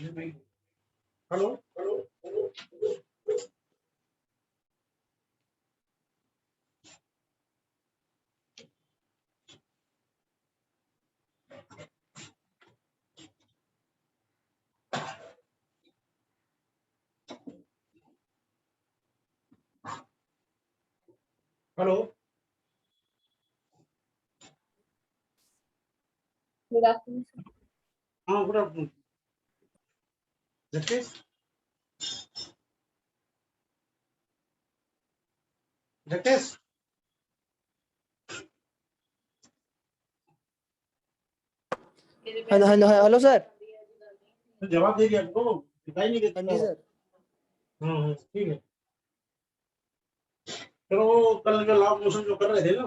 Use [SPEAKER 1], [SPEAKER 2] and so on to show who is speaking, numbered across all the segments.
[SPEAKER 1] Hello hello
[SPEAKER 2] good afternoon.
[SPEAKER 1] हाँ good afternoon Jagdish Jagdish
[SPEAKER 3] hello hello hello sir.
[SPEAKER 1] तो जवाब दे दिया तो दिखाई नहीं देता।
[SPEAKER 3] हाँ जी सर।
[SPEAKER 1] हाँ ठीक है। चलो कल जो लॉ ऑफ मोशन जो कर रहे थे ना,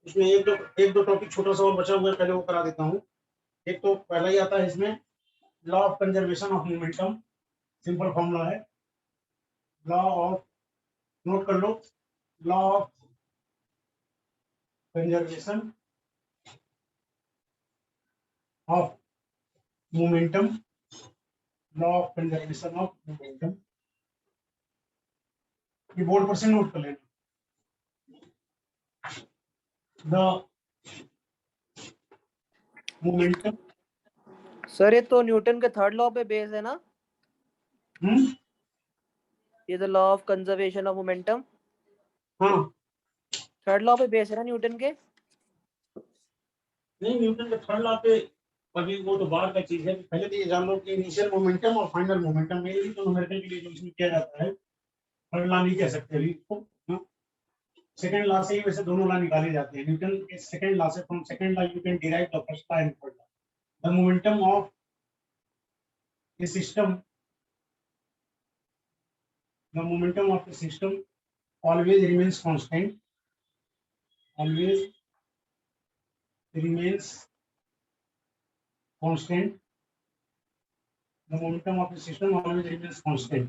[SPEAKER 1] उसमें एक दो टॉपिक छोटा सा और बचा हुआ है, पहले वो करा देता हूँ। एक तो पहला ही आता है इसमें, law of conservation of momentum. Simple formula है लॉ ऑफ, नोट कर लो, law of conservation of momentum, law of conservation of momentum. ये बोर्ड पर से नोट कर लेना। द मोमेंटम,
[SPEAKER 3] सर ये तो न्यूटन के थर्ड लॉ पे बेस है ना? ये the law of conservation of momentum
[SPEAKER 1] हाँ
[SPEAKER 3] थर्ड लॉ पे बेस है ना न्यूटन के?
[SPEAKER 1] नहीं, न्यूटन के थर्ड लॉ पे अभी वो तो बाद का चीज है। पहले तो ये जान लो कि इनिशियल मोमेंटम और फाइनल मोमेंटम में ही तो न्यूमेरिकल के लिए जो इसमें किया जाता है, थर्ड लॉ नहीं कह सकते अभी इसको। सेकंड लॉ से ही वैसे दोनों लॉ निकाले जाते हैं। न्यूटन के सेकंड लॉ से, from second law you can derive the first law and third law. The momentum of A system, the momentum of A system always remains constant, always remains constant. The momentum of the system always remains constant.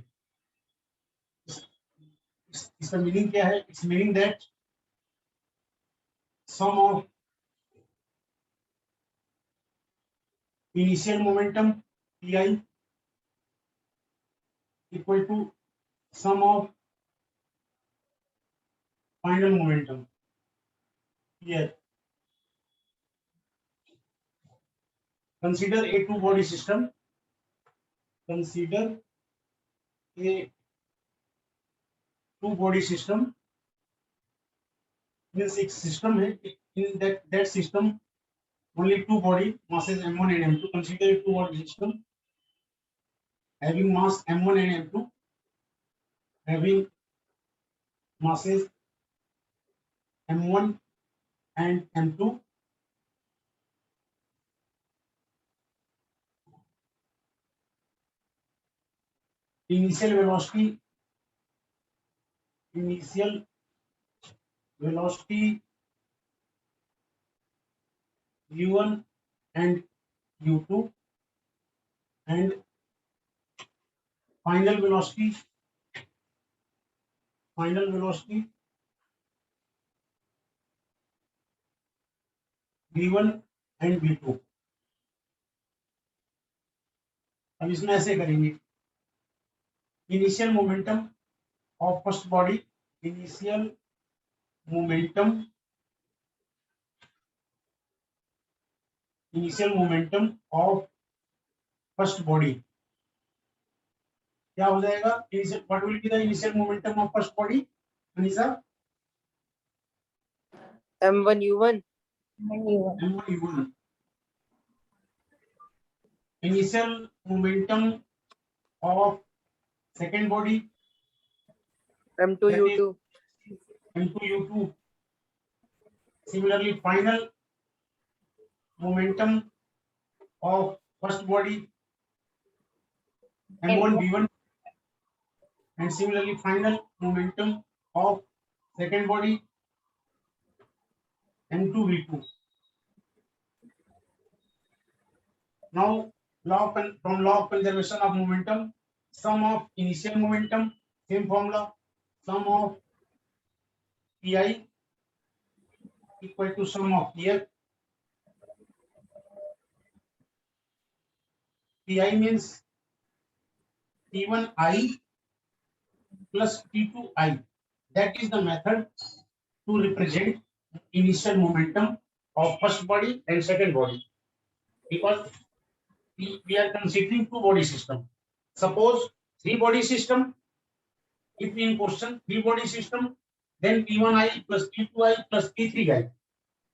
[SPEAKER 1] इसका meaning क्या है? It's meaning that sum of initial momentum pi equal to sum of final momentum here. Consider a two body system. Consider a two body system. Means एक system है, in that system only two body masses m1 and m2. Consider a two body system having mass m1 and m2, having masses m1 and m2. Initial velocity u1 and u2, and final velocity v1 and v2. अब इसमें ऐसे करेंगे, initial momentum of first body, initial momentum of first body क्या हो जाएगा? What will be the initial momentum of first body Anisa?
[SPEAKER 3] m1 u1
[SPEAKER 1] m1 initial momentum of second body
[SPEAKER 3] m2 u2
[SPEAKER 1] m2 u2. Similarly, final momentum of first body m1 v1, and similarly final momentum of second body m2 v2. Now from law of conservation of momentum, sum of initial momentum, same formula, sum of pi equal to sum of here. Pi means T1I plus T2I. That is the method to represent initial momentum of first body and second body, because we are considering two body system. Suppose three body system, if in question three body system, then T1I plus T2I plus T3I.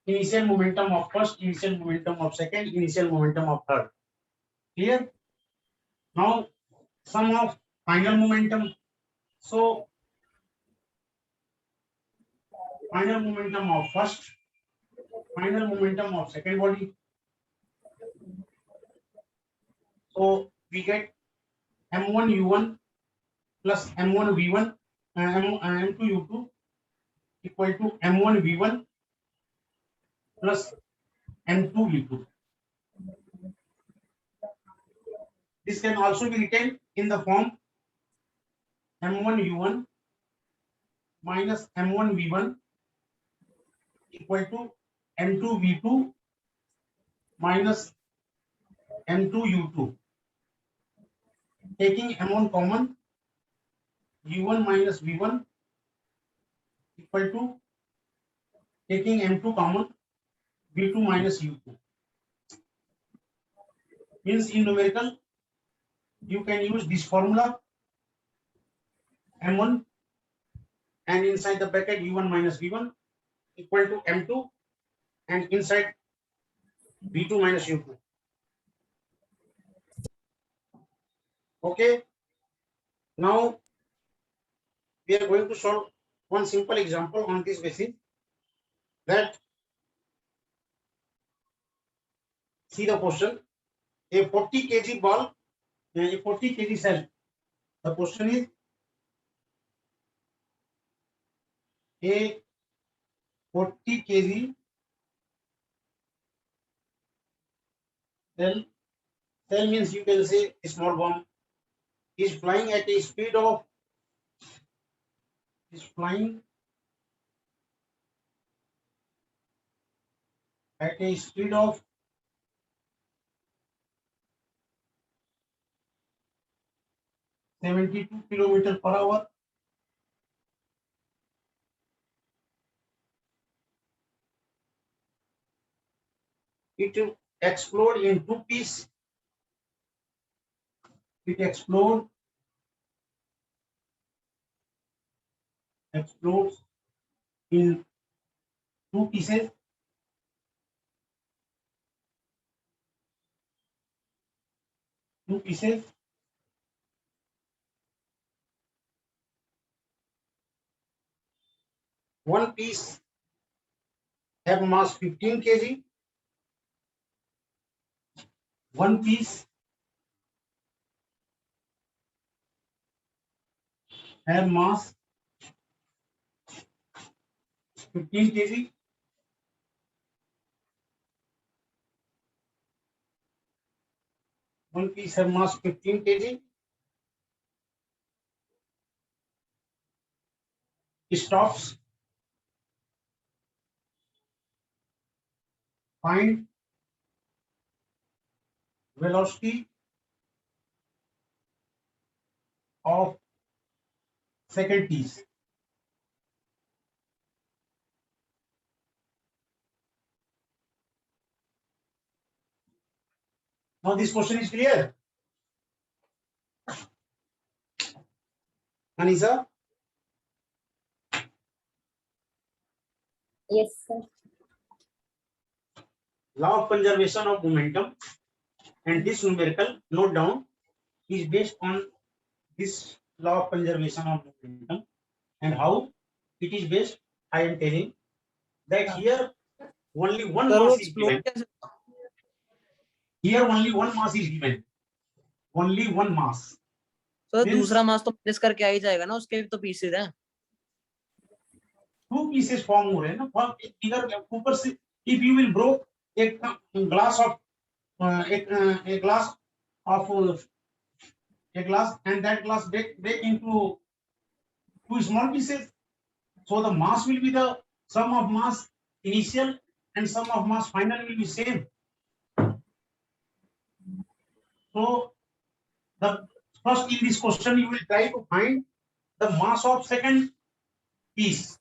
[SPEAKER 1] Initial momentum of first, initial momentum of second, initial momentum of third. Clear? Now sum of final momentum. So final momentum of first, final momentum of second body. So we get M1U1 plus M1V1 M2U2 equal to M1V1 plus M2V2. This can also be written in the form M1U1 minus M1V1 equal to M2V2 minus M2U2. Taking M1 common, U1 minus V1 equal to, taking M2 common, V2 minus U2. Means in numerical, you can use this formula M1 and inside the bracket U1 minus V1 equal to M2 and inside V2 minus U2. Okay. Now we are going to solve one simple example on this basis. That, see the question, a 40 kg ball, a 40 kg cell. The question is a 40 kg cell means you can say a small bomb is flying at a speed of 72 kilometers per hour. It will explode in two pieces. It explodes in two pieces. One piece have mass 15 kg. One piece have mass 15 kg. One piece have mass 15 kg. Stops. Find velocity of second piece. Now this question is clear. Anisa?
[SPEAKER 2] Yes, sir.
[SPEAKER 1] Law of conservation of momentum and this numerical note down is based on this law of conservation of momentum. And how it is based, I am telling that here only one
[SPEAKER 3] sir वो
[SPEAKER 1] mass is
[SPEAKER 3] explode
[SPEAKER 1] given.
[SPEAKER 3] कैसे?
[SPEAKER 1] Here only one mass is given. Only one mass.
[SPEAKER 3] Sir
[SPEAKER 1] Means-
[SPEAKER 3] दूसरा मास तो minus करके आ ही जाएगा ना, उसके भी तो पीसेस हैं.
[SPEAKER 1] Two pieces form हो रहे हैं ना. इधर ऊपर से if you will broke a glass of a glass and that glass break into two small pieces, so the mass will be the sum of mass initial and sum of mass final will be same. So the First, in this question, you will try to find the mass of second piece.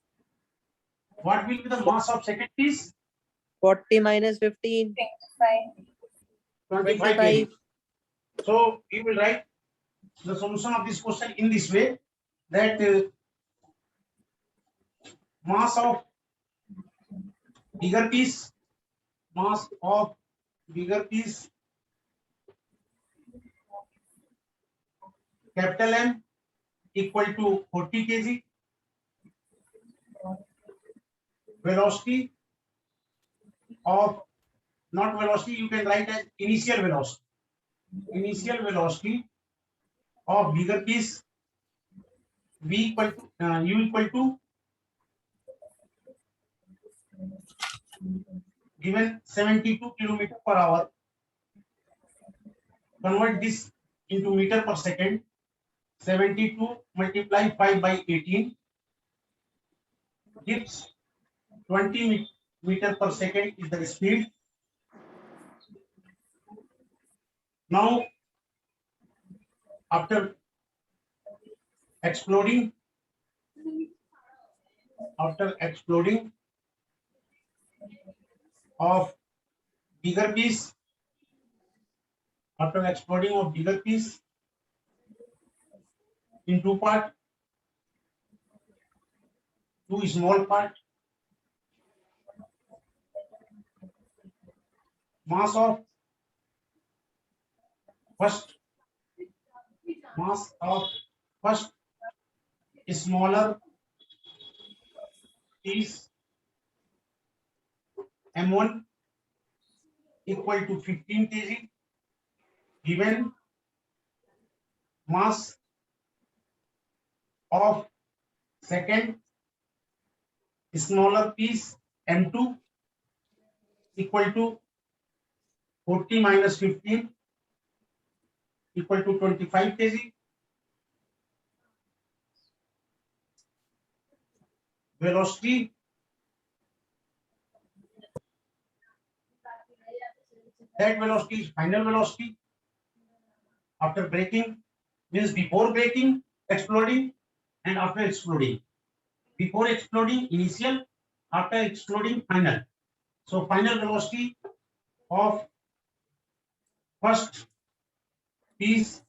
[SPEAKER 1] What will be the mass of second piece?
[SPEAKER 3] 40 minus 15.
[SPEAKER 1] 25 kg. So you will write the solution of this question in this way, that mass of bigger piece, capital M, equal to 40 kg. Velocity of, not velocity, you can write as initial velocity. Initial velocity of bigger piece V equal to U equal to given 72 kilometer per hour. Convert this into meter per second. 72 multiply 5 by 18 gives 20 meter per second is the speed. Now, after exploding of bigger piece, in two part, two small part, mass of first smaller piece M1 equal to 15 kg, given mass of second smaller piece M2 equal to 40 minus 15 equal to 25 kg. Velocity that velocity is final velocity after braking, means before braking, exploding, and after exploding. Before exploding, initial, after exploding, final. So final velocity of first piece.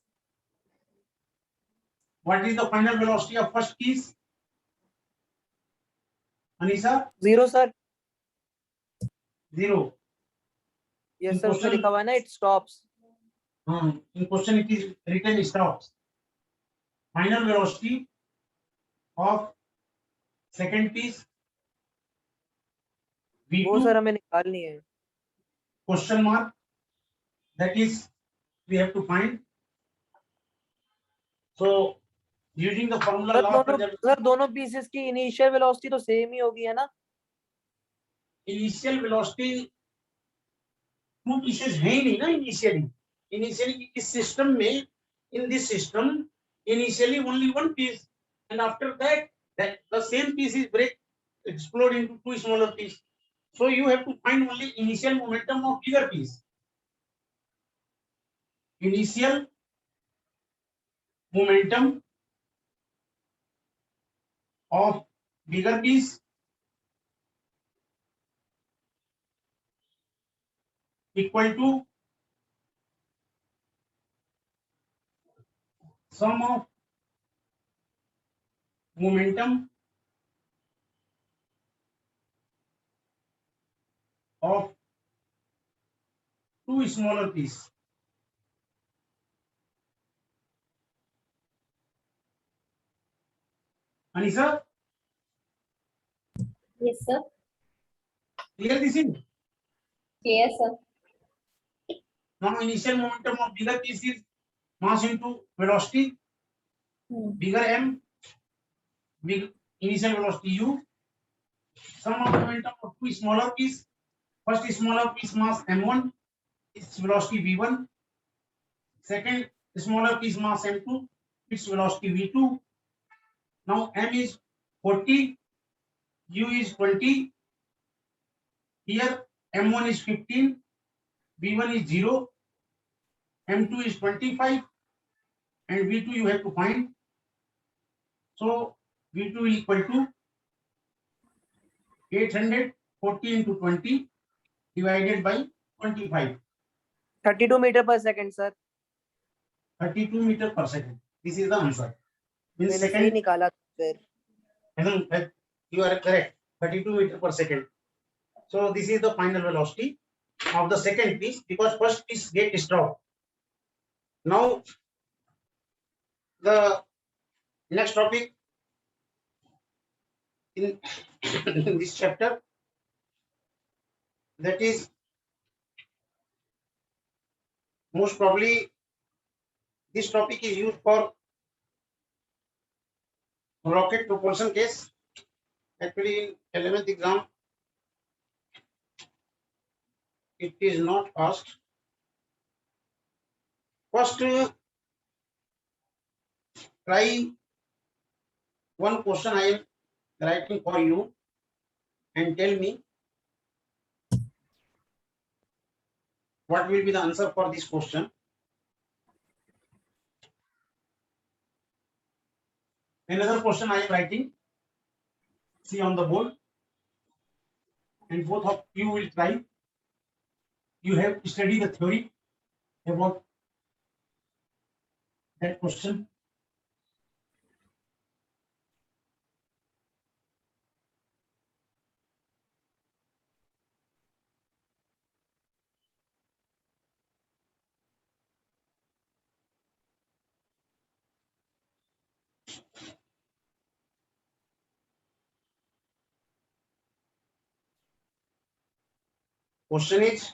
[SPEAKER 1] What is the final velocity of first piece? Anisha?
[SPEAKER 3] 0 sir.
[SPEAKER 1] 0.
[SPEAKER 3] Yes
[SPEAKER 1] In
[SPEAKER 3] sir, उसमें
[SPEAKER 1] question-
[SPEAKER 3] लिखा हुआ है ना, it stops.
[SPEAKER 1] In question it is written stops. Final velocity of second piece
[SPEAKER 3] वो
[SPEAKER 1] V2
[SPEAKER 3] sir हमें निकालनी है.
[SPEAKER 1] question mark, that is we have to find. So using the formula law of
[SPEAKER 3] sir दोनों pieces की initial velocity तो same ही होगी, है ना?
[SPEAKER 1] इनिशियल वेलोसिटी टू पीसेस है ही नहीं ना इनिशियली इस सिस्टम में, in this system initially only one piece, and after that the same piece is break explode into two smaller pieces. So you have to find only initial momentum of bigger piece. Initial momentum of bigger piece equal to sum of momentum of two smaller piece. Anisha?
[SPEAKER 2] Yes, sir.
[SPEAKER 1] Clear this in?
[SPEAKER 2] Yes, sir.
[SPEAKER 1] Now initial momentum of bigger piece is mass into velocity. Bigger M, big initial velocity U. Sum of momentum of two smaller piece. First smaller piece mass M1, its velocity V1. Second smaller piece mass M2, its velocity V2. Now M is 40, U is 20. Here M1 is 15, V1 is 0, M2 is 25, and V2 you have to find. So V2 will equal to 840 into 20 divided by 25.
[SPEAKER 3] 32 meter per second sir.
[SPEAKER 1] 32 meter per second. This is the answer. Means
[SPEAKER 3] मैंने सही
[SPEAKER 1] second,
[SPEAKER 3] निकाला फिर.
[SPEAKER 1] you are correct. 32 meter per second. So this is the final velocity of the second piece, because first piece get stopped. Now the next topic in this chapter, that is most probably this topic is used for rocket propulsion case. Actually, in 11th exam, it is not asked. First, try one question I am writing for you and tell me what will be the answer for this question. Another question I am writing. See on the board, and both of you will try. You have to study the theory about that question. Question is,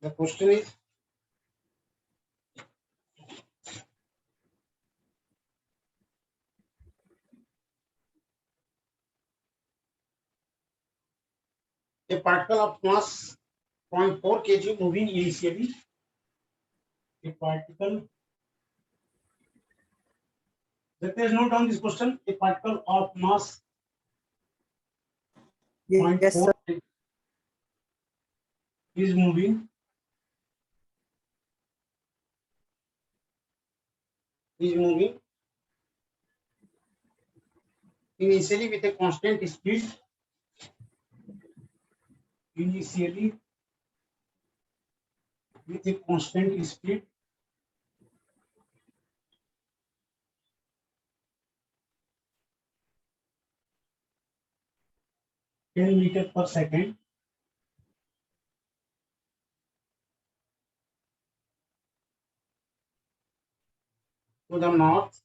[SPEAKER 1] the question is, a particle of mass 0.4 kg moving initially. A particle. Let us note down this question. A particle of mass
[SPEAKER 3] Yes sir.
[SPEAKER 1] 0.4 is moving. Initially with a constant speed. Initially with a constant speed. (10 meters per second). To the north.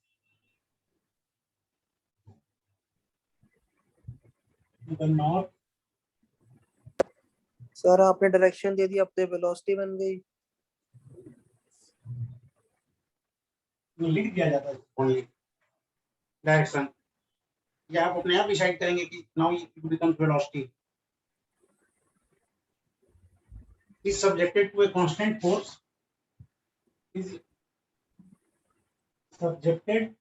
[SPEAKER 1] To the north.
[SPEAKER 3] Sir आपने direction दे दी, अब तो velocity बन गई.
[SPEAKER 1] लिख दिया जाता है only direction, या आप अपने आप डिसाइड करेंगे कि now it becomes velocity. is subjected to a constant force. Is subjected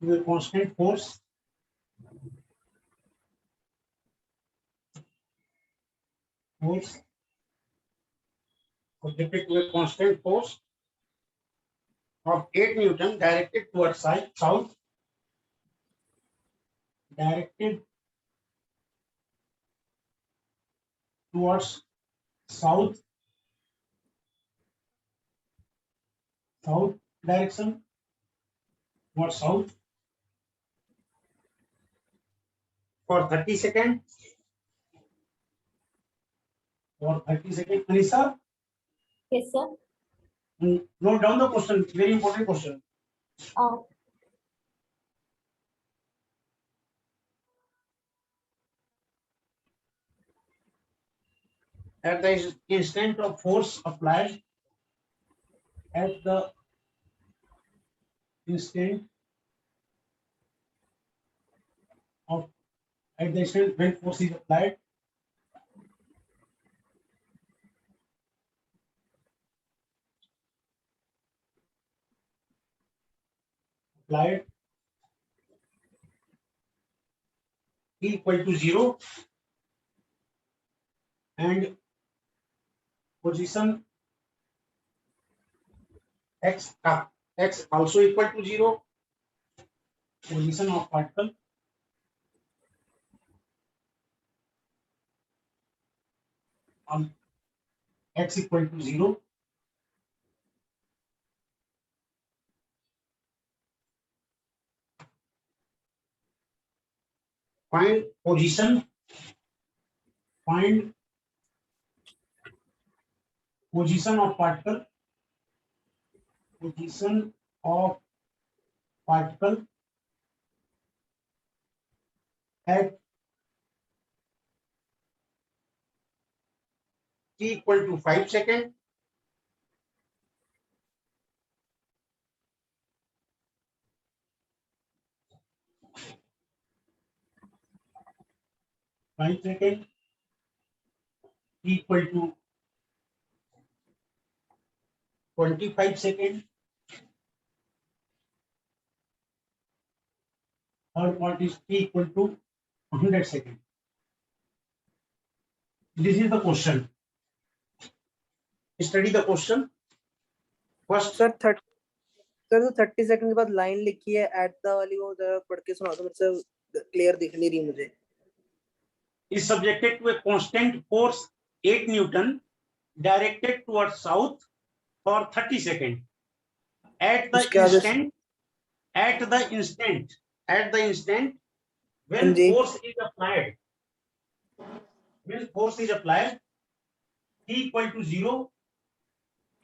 [SPEAKER 1] to a constant force. Subjected to a constant force of 8 Newton directed towards south. Directed towards south direction. towards south for 30 seconds. For 30 seconds. Anissa,
[SPEAKER 2] Yes, sir.
[SPEAKER 1] note down the question. Very important question. At the instant of force applied, at the instant of at the instant when force is applied, T equal to 0 and position x also equal to 0, position of particle on x equal to 0, find position of particle, position of particle at t equal to 5 seconds, t equal to 25 seconds, third part is t equal to 100 seconds. This is the question. Study the question. First,
[SPEAKER 3] sir 30 second के बाद line लिखी है at the वाली, वो जरा पढ़ के सुना दो, मेरे से क्लियर दिख नहीं रही मुझे.
[SPEAKER 1] is subjected to a constant force 8 Newton directed towards south for 30 seconds. At the
[SPEAKER 3] उसके आगे
[SPEAKER 1] instant when
[SPEAKER 3] हाँ जी.
[SPEAKER 1] force is applied, t equal to 0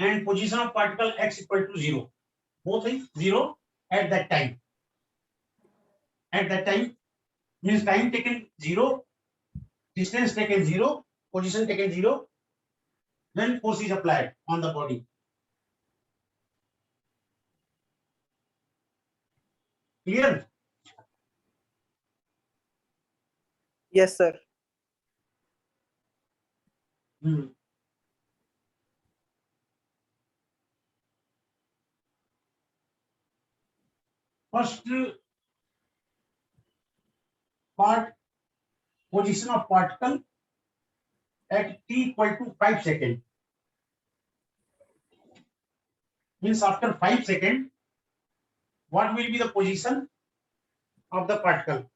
[SPEAKER 1] and position of particle x equal to 0. Both is 0 at that time. At that time means time taken 0, distance taken 0, position taken 0, when force is applied on the body. Clear?
[SPEAKER 3] Yes sir.
[SPEAKER 1] First part, position of particle at t equal to 5 seconds. Means after 5 seconds, what will be the position of the particle?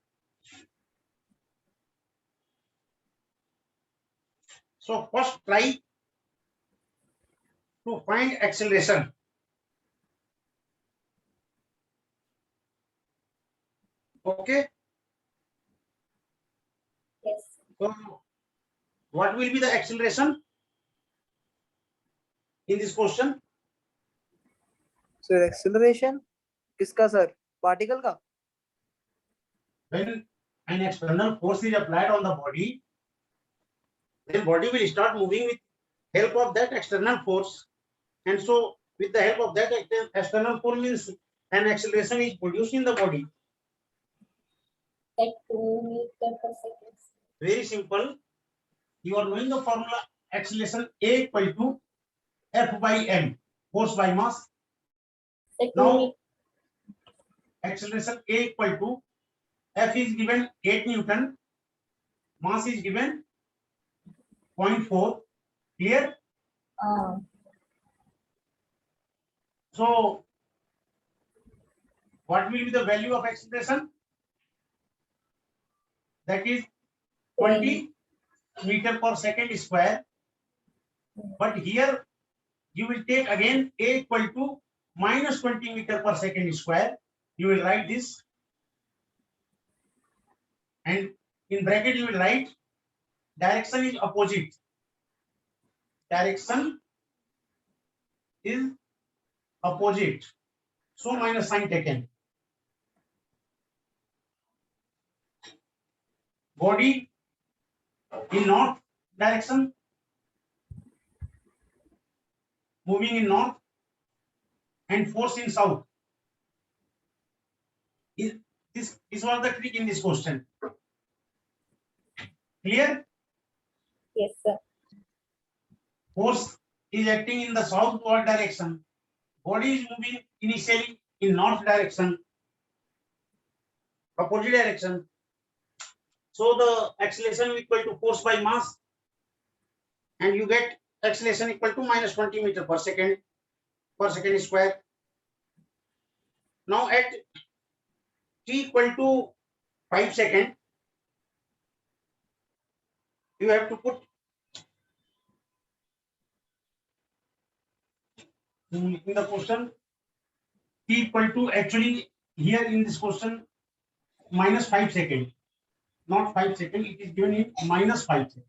[SPEAKER 1] So first try to find acceleration. Okay.
[SPEAKER 2] Yes.
[SPEAKER 1] So what will be the acceleration in this question?
[SPEAKER 3] Sir acceleration किसका sir? Particle का?
[SPEAKER 1] When an external force is applied on the body, then body will start moving with help of that external force, and so with the help of that external force means an acceleration is produced in the body.
[SPEAKER 2] At 2 meters per second.
[SPEAKER 1] Very simple. You are knowing the formula acceleration A equal to F by m, force by mass.
[SPEAKER 2] At 2
[SPEAKER 1] Now
[SPEAKER 2] meters.
[SPEAKER 1] acceleration A equal to F is given 8 Newton, mass is given 0.4. Clear? So what will be the value of acceleration? That is 20 meter per second square. But here you will take again A equal to minus 20 meter per second square. you will write this, and in bracket you will write direction is opposite. Direction is opposite. So minus sign taken. Body in north direction, moving in north, and force in south. This was the trick in this question. Clear?
[SPEAKER 2] Yes, sir.
[SPEAKER 1] Force is acting in the southward direction. Body is moving initially in north direction, opposite direction. So the acceleration is equal to force by mass, and you get acceleration equal to minus 20 meter per second square. Now at t equal to 5 seconds, you have to put in the question t equal to, actually here in this question, minus 5 seconds, not 5 seconds, it is given in minus 5 seconds.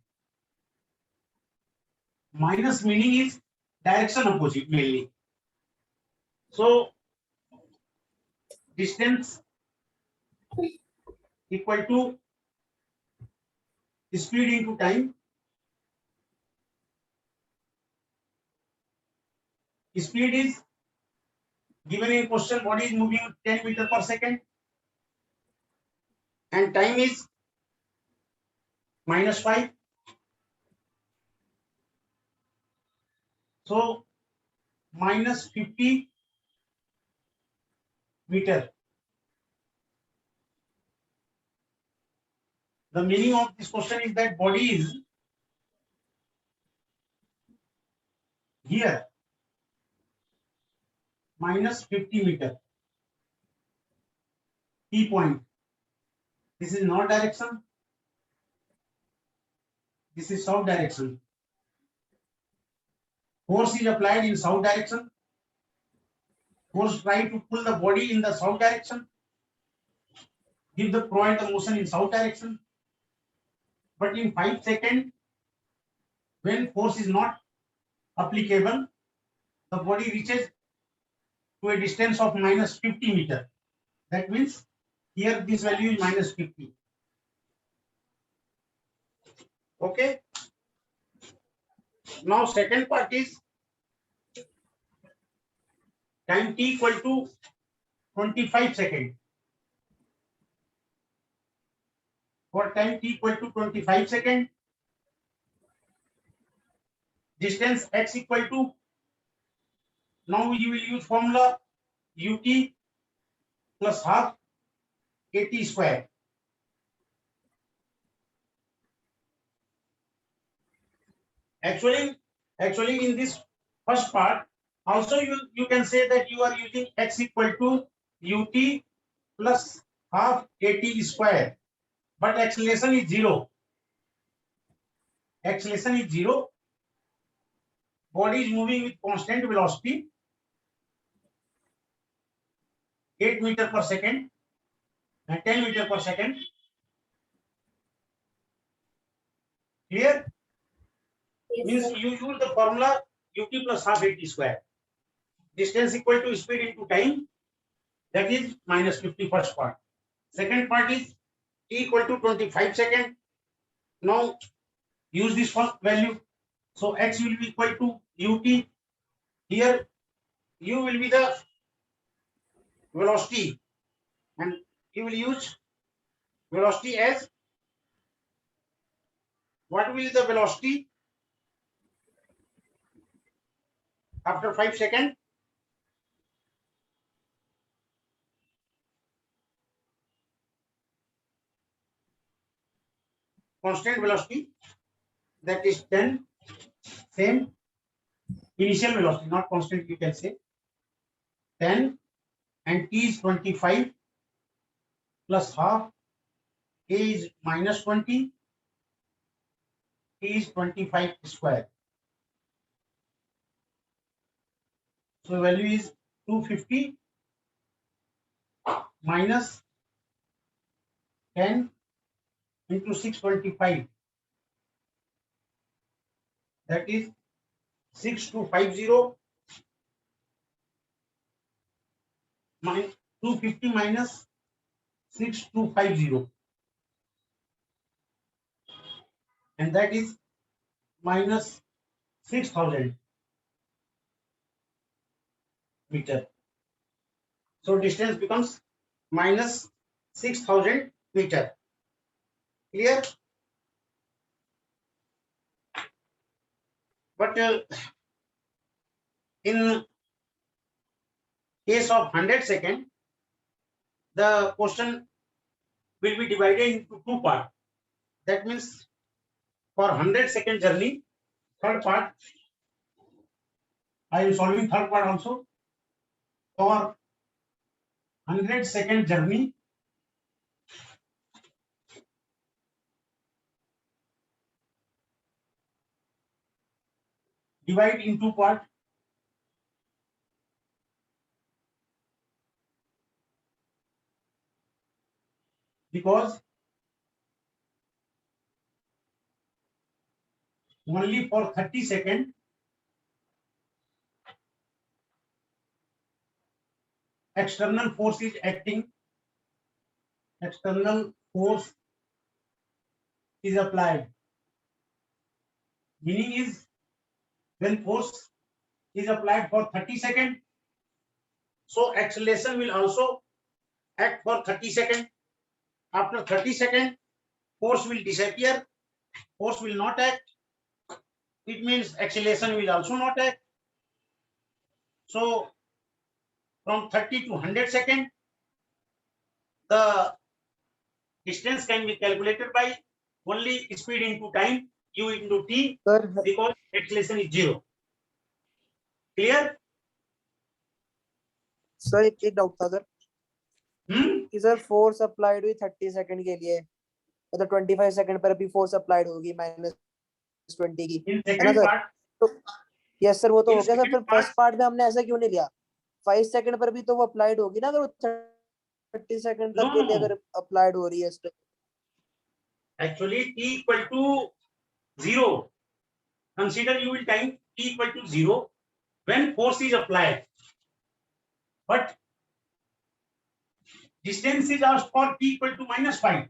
[SPEAKER 1] Minus meaning is direction opposite mainly. So distance equal to speed into time. Speed is given in question, body is moving 10 meter per second, and time is minus 5. So minus 50 meter. The meaning of this question is that body is here minus 50 meter. Key point. This is north direction. This is south direction. Force is applied in south direction. Force try to pull the body in the south direction. Provide the motion in south direction. But in 5 seconds, when force is not applicable, the body reaches to a distance of minus 50 meter. That means here this value is minus 50. Okay. Now second part is time t equal to 25 seconds. For time t equal to 25 seconds, distance x equal to, now you will use formula ut plus half at square. Actually in this first part also you can say that you are using x equal to ut plus half at square, but acceleration is 0. Acceleration is 0. Body is moving with constant velocity, 8 meter per second and 10 meter per second. Clear?
[SPEAKER 2] Yes,
[SPEAKER 1] Means
[SPEAKER 2] sir.
[SPEAKER 1] you use the formula ut plus half at square. Distance equal to speed into time, that is minus 50 first part. Second part is t equal to 25 seconds. Now use this first value. So x will be equal to ut. Here u will be the velocity, and you will use velocity as, what will be the velocity after 5 seconds? Constant velocity, that is 10. Same initial velocity, not constant, you can say 10, and t is 25 plus half, a is minus 20, t is 25 square. So value is 250 minus 10 into 625, that is 6250 minus 250 minus 6250, and that is minus 6000 meter. So distance becomes minus 6000 meter. Clear? But in case of 100 second, the question will be divided into two parts. That means for 100-second journey, third part, I am solving third part also. For 100-second journey, divide into part. Because only for 30 seconds, external force is acting. External force is applied. Meaning is, when force is applied for 30 seconds, so acceleration will also act for 30 seconds. After 30 seconds, force will disappear. Force will not act. It means acceleration will also not act. So from 30 to 100 seconds, the distance can be calculated by only speed into time, u into t,
[SPEAKER 3] Sir,
[SPEAKER 1] because acceleration is 0. Clear?
[SPEAKER 3] Sir एक doubt था sir कि sir force applied हुई 30 second के लिए, मतलब 25 second पर अभी force applied होगी -20 की,
[SPEAKER 1] In
[SPEAKER 3] है ना
[SPEAKER 1] second
[SPEAKER 3] सर?
[SPEAKER 1] part,
[SPEAKER 3] तो यस सर, वो तो
[SPEAKER 1] In
[SPEAKER 3] हो गया सर।
[SPEAKER 1] second
[SPEAKER 3] फिर फर्स्ट पार्ट में हमने ऐसा क्यों नहीं लिया? 5 सेकंड पर भी तो वो अप्लाइड होगी ना, अगर वो 30 सेकंड तक के लिए
[SPEAKER 1] No.
[SPEAKER 3] अगर अप्लाइड हो रही है तो।
[SPEAKER 1] actually t equal to 0. Consider you will time t equal to 0 when force is applied. But distance is asked for t equal to -5.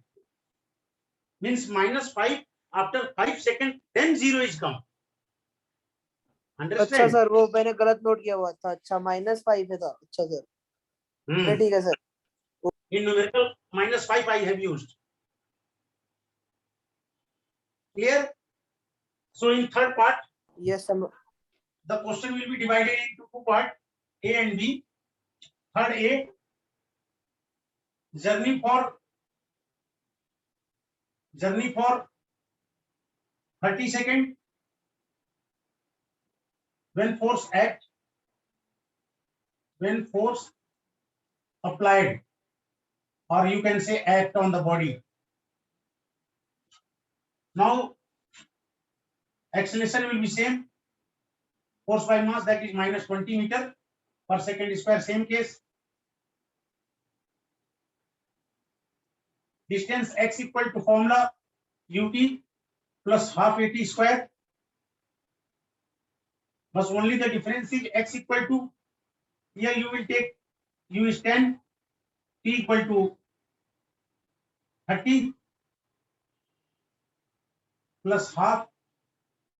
[SPEAKER 1] Means -5 after 5 seconds, then 0 is come.
[SPEAKER 3] अच्छा
[SPEAKER 1] Understand?
[SPEAKER 3] Sir, वो मैंने गलत note किया हुआ था। अच्छा -5 है था। अच्छा सर, ठीक है sir.
[SPEAKER 1] In numerical, -5 I have used. Clear? So in third part,
[SPEAKER 3] yes sir,
[SPEAKER 1] the question will be divided into two parts, A and B. Third A, journey for 30 seconds. When force act, when force applied, or you can say act on the body. Now acceleration will be same. Force by mass, that is -20 meter per second square, same case. Distance x equal to formula ut plus half at square. But only the difference is x equal to, here you will take u is 10, t equal to 30 plus half